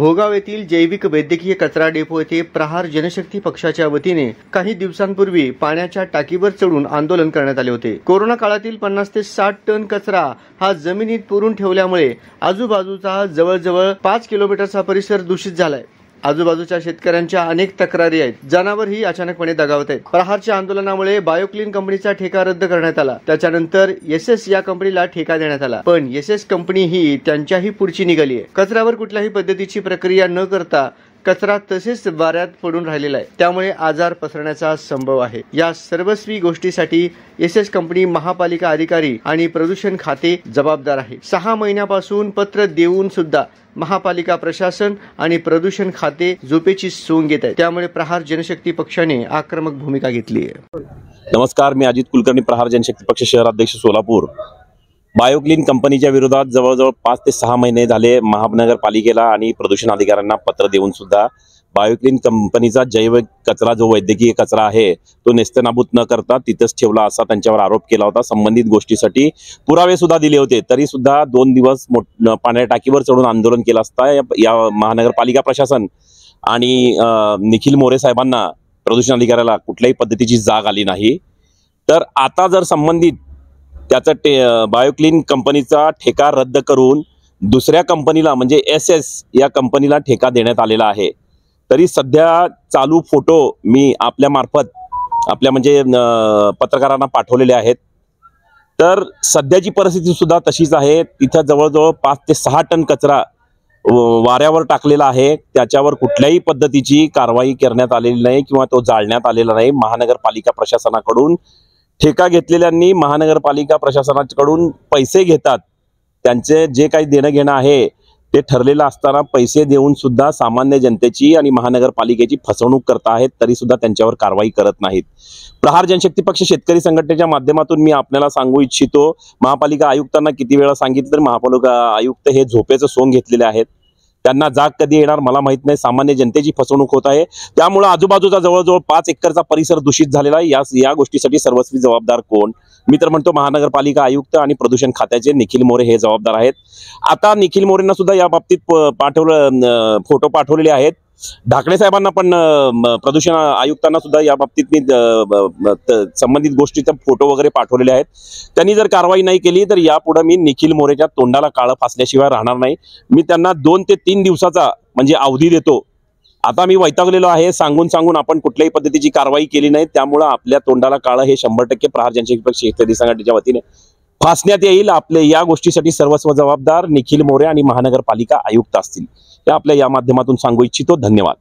भोगाव येथील जैविक वैद्यकीय कचरा डेपो येथे प्रहार जनशक्ती पक्षाच्या वतीने काही दिवसांपूर्वी पाण्याच्या टाकीवर चढून आंदोलन करण्यात आले होते। कोरोना काळातील 50 ते 60 टन कचरा हा जमिनीत पुरून ठेवल्यामुळे आजूबाजूचा जवळजवळ 5 किलोमीटरचा परिसर दूषित झालाय। आजूबाजूच्या शेतकऱ्यांच्या अनेक तक्रारी आहेत। जनावरही अचानकपणे दगावत आहेत। प्रहारच्या आंदोलनामुळे बायोक्लीन कंपनीचा ठेका रद्द करण्यात आला। त्याच्यानंतर एसएस या कंपनीला ठेका देण्यात आला, पण एसएस कंपनी ही त्यांच्याही पुढची निघाली आहे। कचऱ्यावर कुठल्याही पद्धतीची प्रक्रिया न करता कचरा तसेच वाऱ्यात पडून राहिलेला आहे, त्यामुळे आजार पसरण्याचा संभव आहे। या सर्वस्वी गोष्टीसाठी एसएस कंपनी, महापालिका अधिकारी आणि प्रदूषण खाते जबाबदार आहे। 6 महिन्यापासून पत्र देऊन सुद्धा महापालिका प्रशासन आणि प्रदूषण खाते झोपेची सोंग घेत आहे। त्यामुळे प्रहार जनशक्ती पक्षाने आक्रमक भूमिका घेतली आहे। नमस्कार, मी अजित कुलकर्णी, प्रहार जनशक्ती पक्ष शहराध्यक्ष सोलापूर। बायोक्लीन कंपनीच्या विरोधात जवळजवळ 5 ते 6 महिने झाले महानगरपालिकेला आणि प्रदूषण अधिकाऱ्यांना पत्र देऊन सुद्धा बायोक्लीन कंपनीचा जैविक कचरा, जो वैद्यकीय कचरा आहे, तो नेस्तनाबूत न करता तिथंच ठेवला असा त्यांच्यावर आरोप केला होता। संबंधित गोष्टीसाठी पुरावे सुद्धा दिले होते, तरी सुद्धा 2 दिवस पाण्याच्या टाकीवर चढून आंदोलन केलं असता या महानगरपालिका प्रशासन आणि निखिल मोरे साहेबांना, प्रदूषण अधिकाऱ्याला कुठल्याही पद्धतीची जाग आली नाही। तर आता जर संबंधित त्याचा बायोक्लीन कंपनीचा ठेका रद्द करून दुसऱ्या कंपनीला म्हणजे एसएस या कंपनीला ठेका देण्यात आलेला आहे, तरी सध्या चालू फोटो मी आपल्या म्हणजे पत्रकारांना पाठवलेले आहेत। तर सध्याची परिस्थिती सुद्धा तशीच आहे। तिथं जवळजवळ 5 ते 6 टन कचरा वाऱ्यावर टाकलेला आहे। त्याच्यावर कुठल्याही पद्धतीची कारवाई करण्यात आलेली नाही किंवा तो जाळण्यात आलेला नाही। महानगरपालिका प्रशासनाकडून ठेका घेतलेल्यांनी महानगरपालिका प्रशासनाकडून पैसे घेतात, त्यांचे जे काही देणं घेणं आहे ते ठरलेलं असताना पैसे देऊन सुद्धा सामान्य जनतेची आणि महानगरपालिकेची फसवणूक करत आहेत, तरी सुद्धा त्यांच्यावर कारवाई करत नाहीत। प्रहार जनशक्ती पक्ष शेतकरी संघटनेच्या माध्यमातून मी आपल्याला सांगू इच्छितो, महापालिका आयुक्तांना किती वेळा सांगितलं तर महापालिका आयुक्त हे झोपेचं सोंग घेतलेले आहेत। त्यांना जाग कधी येणार मला माहित नाही। सामान्य जनतेची फसवणूक होत आहे, त्यामुळे आजूबाजूचा जवळजवळ 5 एकरचा परिसर दूषित झालेला आहे। या गोष्टीसाठी सर्वस्वी जबाबदार कोण? मी तर म्हणतो महानगरपालिका आयुक्त आणि प्रदूषण खात्याचे निखिल मोरे हे जबाबदार आहेत। आता निखिल मोरेंना सुद्धा या बाबतीत फोटो पाठवलेले आहेत। ढाकणे साहेबांना पण, प्रदूषण आयुक्तांना सुद्धा या बाबतीत मी संबंधित गोष्टीचे फोटो वगैरे पाठवलेले आहेत। त्यांनी जर कारवाई नाही केली तर यापुढे मी निखिल मोरेच्या तोंडाला काळं फासल्याशिवाय राहणार नाही। मी त्यांना 2 ते 3 दिवसाचा म्हणजे अवधी देतो। आता मी वैतागलेलो आहे, सांगून आपण कुठल्याही पद्धतीची कारवाई केली नाही, त्यामुळे आपल्या तोंडाला काळं हे 100% प्रहार जनशक्ती पक्ष शेतकरी संघटनेच्या वतीने फासण्यात येईल। आपले या गोष्टीसाठी सर्वस्व जबाबदार निखिल मोरे आणि महानगरपालिका आयुक्त असतील, हे आपल्या या माध्यमातून सांगू इच्छितो। धन्यवाद।